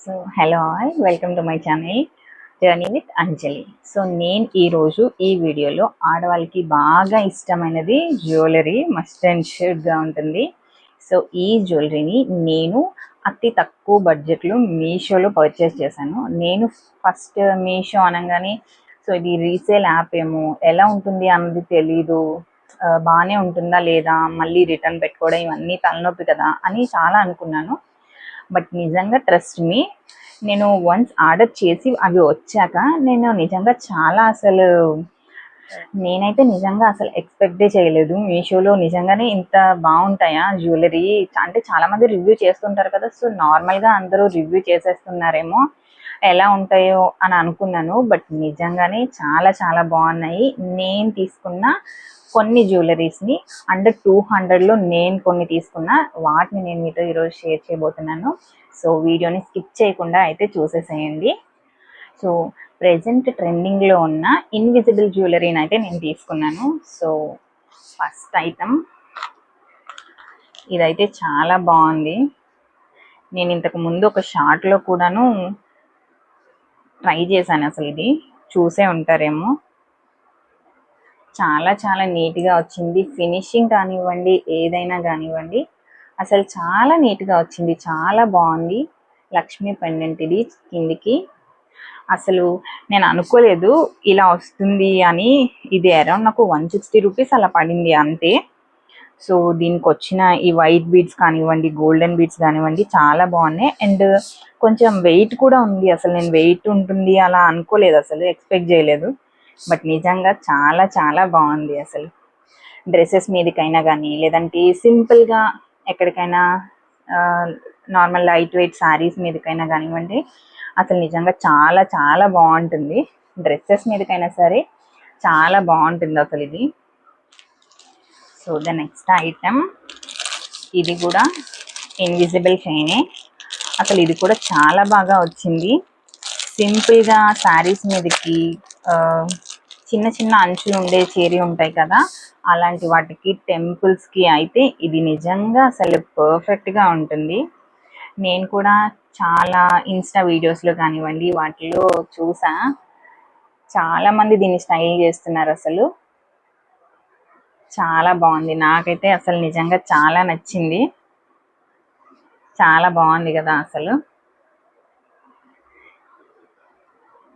So hello all, welcome to my channel journey with Anjali. So నేను ఈరోజు ఈ వీడియోలో ఆడవాళ్ళకి బాగా ఇష్టమైనది జ్యువెలరీ మస్ట్ అండ్ షుడ్గా ఉంటుంది. సో ఈ జ్యువెలరీని నేను అతి తక్కువ బడ్జెట్లో మీషోలో పర్చేస్ చేశాను. నేను ఫస్ట్ మీషో అనగానే సో ఇది రీసేల్ యాప్ ఏమో, ఎలా ఉంటుంది అన్నది తెలీదు, బాగానే ఉంటుందా లేదా, మళ్ళీ రిటర్న్ పెట్టుకోవడం ఇవన్నీ తలనొప్పి కదా అని చాలా అనుకున్నాను. బట్ నిజంగా ట్రస్ట్ మీ, నేను వన్స్ ఆర్డర్ చేసి అవి వచ్చాక నేను నిజంగా చాలా నేనైతే నిజంగా అసలు ఎక్స్పెక్టే చేయలేదు. మీషోలో నిజంగానే ఇంత బాగుంటాయా జ్యువెలరీ అంటే చాలామంది రివ్యూ చేస్తుంటారు కదా. సో నార్మల్గా అందరూ రివ్యూ చేసేస్తున్నారేమో, ఎలా ఉంటాయో అని అనుకున్నాను. బట్ నిజంగానే చాలా చాలా బాగున్నాయి. నేను తీసుకున్న కొన్ని జ్యువెలరీస్ని అండర్ 200లో నేను కొన్ని తీసుకున్నా, వాటిని నేను మీతో ఈరోజు షేర్ చేయబోతున్నాను. సో వీడియోని స్కిప్ చేయకుండా అయితే చూసేసేయండి. సో ప్రెజెంట్ ట్రెండింగ్లో ఉన్న ఇన్విజిబుల్ జ్యువెలరీని అయితే నేను తీసుకున్నాను. సో ఫస్ట్ ఐటమ్ ఇదైతే చాలా బాగుంది. నేను ఇంతకు ముందు ఒక షార్ట్లో కూడాను ట్రై చేశాను. అసలు ఇది చూసే ఉంటారేమో. చాలా చాలా నీట్గా వచ్చింది. ఫినిషింగ్ కానివ్వండి, ఏదైనా కానివ్వండి, అసలు చాలా నీట్గా వచ్చింది. చాలా బాగుంది. లక్ష్మీ పెండెంట్ ఇది కిందికి. అసలు నేను అనుకోలేదు ఇలా వస్తుంది అని. ఇది అరౌండ్ నాకు 160 రూపీస్ అలా పడింది అంతే. సో దీనికి వచ్చిన ఈ వైట్ బీడ్స్ కానివ్వండి, గోల్డెన్ బీడ్స్ కానివ్వండి, చాలా బాగున్నాయి. అండ్ కొంచెం వెయిట్ కూడా ఉంది. అసలు నేను వెయిట్ ఉంటుంది అలా అనుకోలేదు, అసలు ఎక్స్పెక్ట్ చేయలేదు. బట్ నిజంగా చాలా చాలా బాగుంది. అసలు డ్రెస్సెస్ మీదకైనా కానీ, లేదంటే సింపుల్గా ఎక్కడికైనా నార్మల్ లైట్ వెయిట్ శారీస్ మీదకైనా కానివ్వండి, అసలు నిజంగా చాలా చాలా బాగుంటుంది. డ్రెస్సెస్ మీదకైనా సరే చాలా బాగుంటుంది అసలు ఇది. సో ద నెక్స్ట్ ఐటమ్, ఇది కూడా ఇన్విజిబుల్ చైనే. అసలు ఇది కూడా చాలా బాగా వచ్చింది. సింపుల్గా శారీస్ మీదకి చిన్న చిన్న అంచులు ఉండే చేరి ఉంటాయి కదా, అలాంటి వాటికి, టెంపుల్స్కి అయితే ఇది నిజంగా అసలు పర్ఫెక్ట్గా ఉంటుంది. నేను కూడా చాలా ఇన్స్టా వీడియోస్లో కానివ్వండి వాటిలో చూసా, చాలామంది దీన్ని స్టైల్ చేస్తున్నారు. అసలు చాలా బాగుంది. నాకైతే అసలు నిజంగా చాలా నచ్చింది. చాలా బాగుంది కదా. అసలు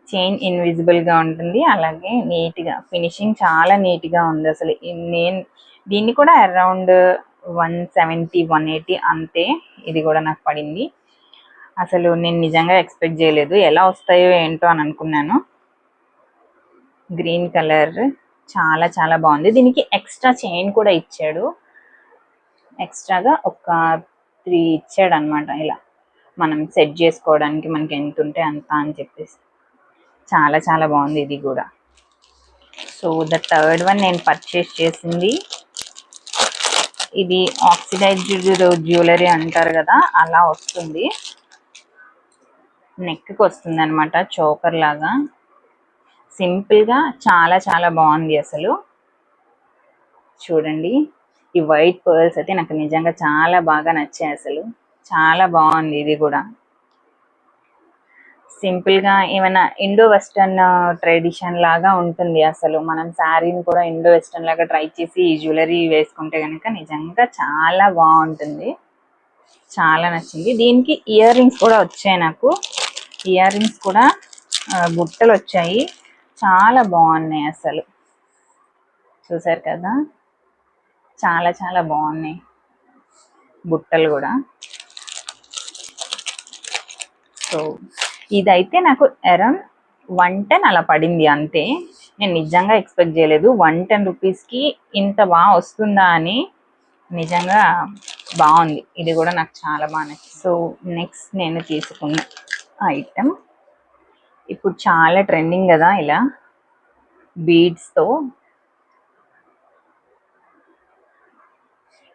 చైన్ ఇన్విజిబుల్గా ఉంటుంది, అలాగే నీట్గా ఫినిషింగ్ చాలా నీట్గా ఉంది. అసలు నేను దీన్ని కూడా అరౌండ్ 170 180 అంతే ఇది కూడా నాకు పడింది. అసలు నేను నిజంగా ఎక్స్పెక్ట్ చేయలేదు, ఎలా వస్తాయో ఏంటో అని అనుకున్నాను. గ్రీన్ కలర్ చాలా చాలా బాగుంది. దీనికి ఎక్స్ట్రా చైన్ కూడా ఇచ్చాడు. ఎక్స్ట్రాగా ఒక 3 ఇచ్చాడు అనమాట. ఇలా మనం సెట్ చేసుకోవడానికి మనకి ఎంత ఉంటే అంత అని చెప్పేసి చాలా చాలా బాగుంది ఇది కూడా. సో ద థర్డ్ వన్ నేను పర్చేస్ చేసింది, ఇది ఆక్సిడైజ్డ్ జ్యువెలరీ అంటారు కదా, అలా వస్తుంది. నెక్కి వస్తుంది అనమాట, చోకర్ లాగా. సింపుల్గా చాలా చాలా బాగుంది. అసలు చూడండి, ఈ వైట్ పర్ల్స్ అయితే నాకు నిజంగా చాలా బాగా నచ్చాయి. అసలు చాలా బాగుంది ఇది కూడా. సింపుల్గా ఏమైనా ఇండో వెస్టర్న్ ట్రెడిషన్ లాగా ఉంటుంది. అసలు మనం శారీని కూడా ఇండో వెస్టర్న్ లాగా ట్రై చేసి ఈ జ్యువెలరీ వేసుకుంటే కనుక నిజంగా చాలా బాగుంటుంది. చాలా నచ్చింది. దీనికి ఇయర్ రింగ్స్ కూడా వచ్చాయి నాకు. ఇయర్ రింగ్స్ కూడా బుట్టలు వచ్చాయి, చాలా బాగున్నాయి. అసలు చూసారు కదా, చాలా చాలా బాగున్నాయి బుట్టలు కూడా. సో ఇదైతే నాకు అరౌండ్ 110 అలా పడింది అంతే. నేను నిజంగా ఎక్స్పెక్ట్ చేయలేదు 110 రూపీస్కి ఇంత బాగా వస్తుందా అని. నిజంగా బాగుంది. ఇది కూడా నాకు చాలా బాగా నచ్చింది. సో నెక్స్ట్ నేను తీసుకున్న ఐటమ్, ఇప్పుడు చాలా ట్రెండింగ్ కదా ఇలా బీడ్స్తో.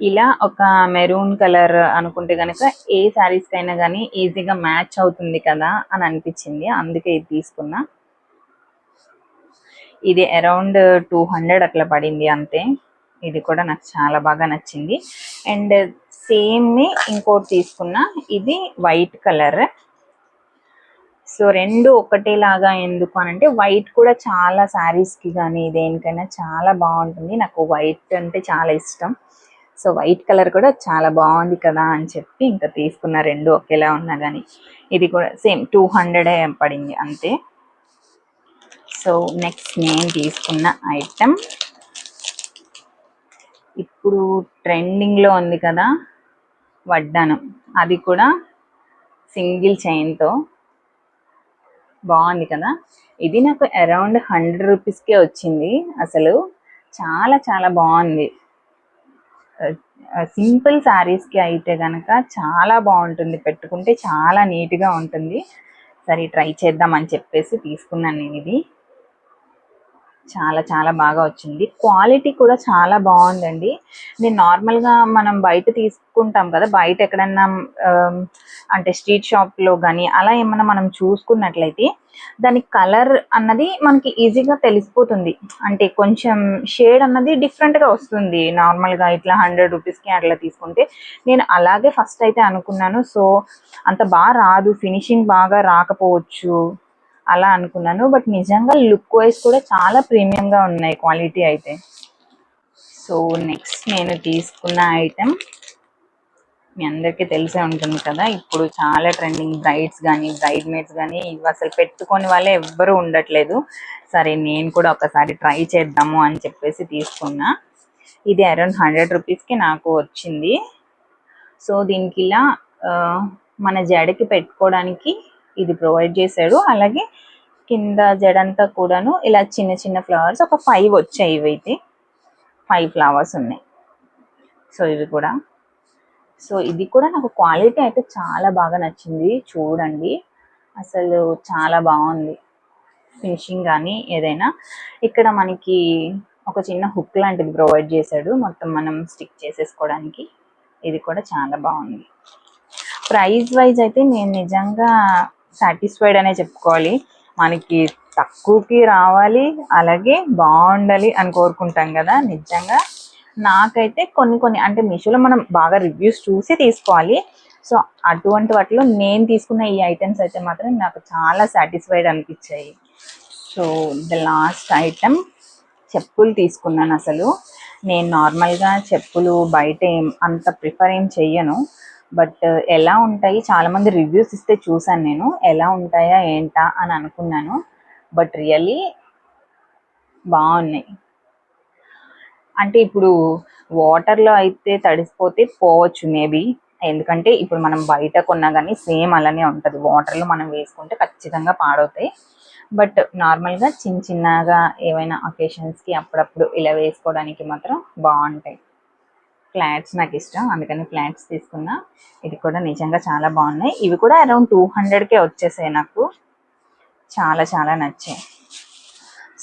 ఇలా ఒక మెరూన్ కలర్ అనుకుంటే కనుక ఏ శారీస్కి అయినా కానీ ఈజీగా మ్యాచ్ అవుతుంది కదా అని అనిపించింది, అందుకే ఇది తీసుకున్నా. ఇది అరౌండ్ 200 అట్లా పడింది అంతే. ఇది కూడా నాకు చాలా బాగా నచ్చింది. అండ్ సేమ్ ఇంకోటి తీసుకున్నా, ఇది వైట్ కలర్. సో రెండు ఒకటేలాగా ఎందుకు అని అంటే వైట్ కూడా చాలా శారీస్కి కానీ దేనికైనా చాలా బాగుంటుంది. నాకు వైట్ అంటే చాలా ఇష్టం. సో వైట్ కలర్ కూడా చాలా బాగుంది కదా అని చెప్పి ఇంకా తీసుకున్న, రెండు ఒకేలా ఉన్నా కానీ. ఇది కూడా సేమ్ 200 పడింది అంతే. సో నెక్స్ట్ నేను తీసుకున్న ఐటెం ఇప్పుడు ట్రెండింగ్లో ఉంది కదా వడ్డానం, అది కూడా సింగిల్ చైన్తో బాగుంది కదా. ఇది నాకు అరౌండ్ 100 రూపీస్కే వచ్చింది. అసలు చాలా చాలా బాగుంది. సింపుల్ శారీస్కి అయితే కనుక చాలా బాగుంటుంది, పెట్టుకుంటే చాలా నీట్గా ఉంటుంది. సరే ట్రై చేద్దామని చెప్పేసి తీసుకున్నాను నేను. ఇది చాలా చాలా బాగా వచ్చింది. క్వాలిటీ కూడా చాలా బాగుందండి. నేను నార్మల్గా మనం బయట తీసుకుంటాం కదా, బయట ఎక్కడన్నా అంటే స్ట్రీట్ షాప్లో కానీ అలా ఏమన్నా మనం చూసుకున్నట్లయితే దాని కలర్ అన్నది మనకి ఈజీగా తెలిసిపోతుంది. అంటే కొంచెం షేడ్ అన్నది డిఫరెంట్గా వస్తుంది. నార్మల్గా ఇట్లా 100 రూపీస్కి అట్లా తీసుకుంటే నేను అలాగే ఫస్ట్ అయితే అనుకున్నాను. సో అంత బాగా రాదు, ఫినిషింగ్ బాగా రాకపోవచ్చు అలా అనుకున్నాను. బట్ నిజంగా లుక్ వైజ్ కూడా చాలా ప్రీమియంగా ఉన్నాయి క్వాలిటీ అయితే. సో నెక్స్ట్ నేను తీసుకున్న ఐటెం మీ అందరికీ తెలిసే ఉంటుంది కదా, ఇప్పుడు చాలా ట్రెండింగ్ బ్రైడ్స్ కానీ బ్రైడ్ మేడ్స్ కానీ ఇవి అసలు పెట్టుకొని వాళ్ళే ఎవ్వరూ ఉండట్లేదు. సరే నేను కూడా ఒకసారి ట్రై చేద్దాము అని చెప్పేసి తీసుకున్నా. ఇది అరౌండ్ 100 రూపీస్కి నాకు వచ్చింది. సో దీనికి ఇలా మన జడకి పెట్టుకోవడానికి ఇది ప్రొవైడ్ చేశాడు. అలాగే కింద జడంతా కూడాను ఇలా చిన్న చిన్న ఫ్లవర్స్ ఒక 5 వచ్చాయి. ఇవైతే 5 ఫ్లవర్స్ ఉన్నాయి. సో ఇవి కూడా, సో ఇది కూడా నాకు క్వాలిటీ అయితే చాలా బాగా నచ్చింది. చూడండి అసలు చాలా బాగుంది ఫినిషింగ్ కానీ ఏదైనా. ఇక్కడ మనకి ఒక చిన్న హుక్ లాంటిది ప్రొవైడ్ చేశాడు మొత్తం మనం స్టిక్ చేసేసుకోవడానికి. ఇది కూడా చాలా బాగుంది. ప్రైస్ వైజ్ అయితే నేను నిజంగా సాటిస్ఫైడ్ అనే చెప్పుకోవాలి. మనకి తక్కువకి రావాలి, అలాగే బాగుండాలి అని కోరుకుంటాం కదా. నిజంగా నాకైతే కొన్ని అంటే మీషోలో మనం బాగా రివ్యూస్ చూసి తీసుకోవాలి. సో అటువంటి వాటిలో నేను తీసుకున్న ఈ ఐటమ్స్ అయితే మాత్రం నాకు చాలా సాటిస్ఫైడ్ అనిపించాయి. సో ద లాస్ట్ ఐటమ్ చెప్పులు తీసుకున్నాను. అసలు నేను నార్మల్గా చెప్పులు బయట అంత ప్రిఫర్ ఏం చెయ్యను. బట్ ఎలా ఉంటాయి, చాలామంది రివ్యూస్ ఇస్తే చూసాను నేను, ఎలా ఉంటాయా ఏంటా అని అనుకున్నాను. బట్ రియల్లీ బాగున్నాయి. అంటే ఇప్పుడు వాటర్లో అయితే తడిసిపోతే పోవచ్చు మేబీ, ఎందుకంటే ఇప్పుడు మనం బయట కొన్నా కానీ సేమ్ అలానే ఉంటుంది. వాటర్లో మనం వేసుకుంటే ఖచ్చితంగా పాడవుతాయి. బట్ నార్మల్గా చిన్నగా ఏవైనా అకేషన్స్కి అప్పుడప్పుడు ఇలా వేసుకోవడానికి మాత్రం బాగుంటాయి. ఫ్లాట్స్ నాకు ఇష్టం, అందుకని ఫ్లాట్స్ తీసుకున్నా. ఇది కూడా నిజంగా చాలా బాగున్నాయి. ఇవి కూడా అరౌండ్ 200కే వచ్చేసాయి. నాకు చాలా చాలా నచ్చాయి.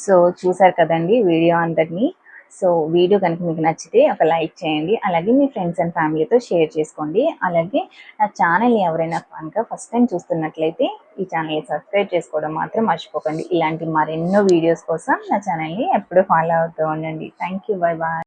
సో చూసారు కదండి వీడియో అంతటిని. సో వీడియో కనుక మీకు నచ్చితే ఒక లైక్ చేయండి, అలాగే మీ ఫ్రెండ్స్ అండ్ ఫ్యామిలీతో షేర్ చేసుకోండి. అలాగే నా ఛానల్ని ఎవరైనా కనుక ఫస్ట్ టైం చూస్తున్నట్లయితే ఈ ఛానల్ని సబ్స్క్రైబ్ చేసుకోవడం మాత్రం మర్చిపోకండి. ఇలాంటి మరెన్నో వీడియోస్ కోసం నా ఛానల్ని ఎప్పుడూ ఫాలో అవుతూ ఉండండి. Thank you, bye bye.